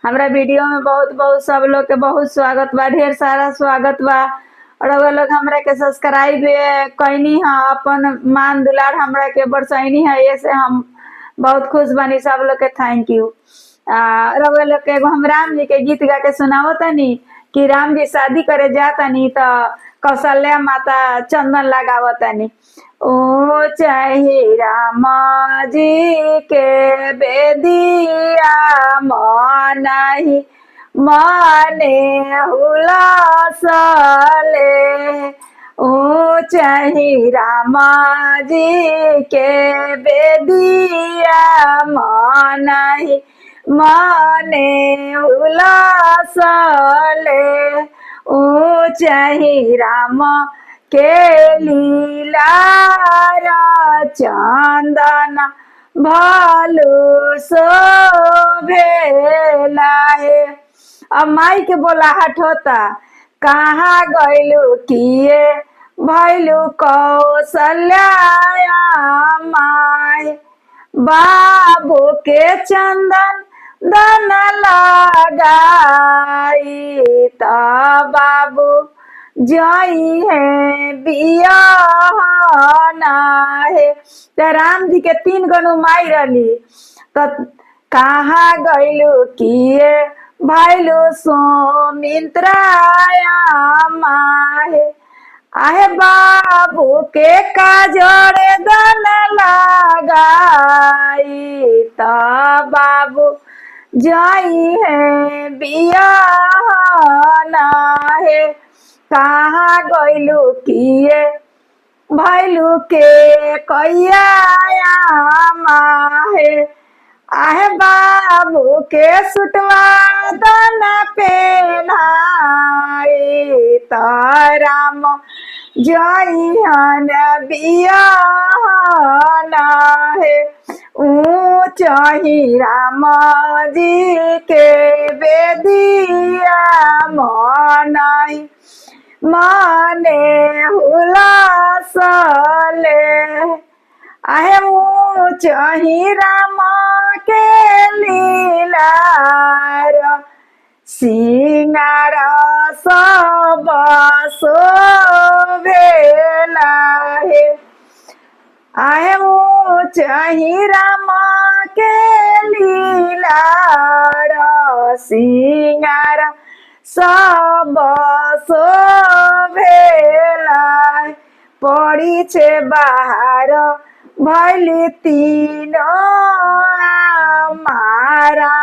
हमरा वीडियो में बहुत बहुत सब लोग के बहुत स्वागत बा, ढेर सारा स्वागत बा। और वो लोग हमरा के सब्सक्राइब कैनी है, अपन मान दुलार हमरा के बरसैनी है, ये से हम बहुत खुश बनी। सब लोग के थैंक यू। रउआ लोग के एगो हम राम जी के गीत गा के सुनावो तनी कि राम जी शादी करे जातनी तो कौशल्या माता चंदन लगावो तनी। ओ चाहे राम जी के बेदिया मनाही मने हुलासले। ओ चाहे राम जी के बेदिया मनाही मने हुलासले। ओ चाहे राम के लीला चंदन भालू शोभेला है। अब माई के बोलाहट होता, कहाँ गइलू किए भैलू कौशल्या माई। बाबू के चंदन दन लगाई त बाबू जई है बियाहना है। तो राम जी के 3 गो माई रही, तो कहाँ गइलू किए भैलू सुमित्राया माहे। आहे बाबू के काजोड़े दन लगाई त बाबू जई है बियाहना है। कहाँ गइलू किए भैलू के कैया माहे। आहे बाबू के सुटवा दन पेनाई त राम जइहन बियाहना है। ऊँचही राम जी के बेदिया मनाई मने हुलासले। आहे ऊँचही राम के लीलार सिंगार सब शोभेला है। आहे ऊँचही राम के लीलार सिंगार सब शोभेला। पड़ी छे बाहर भैली तीनों मारा।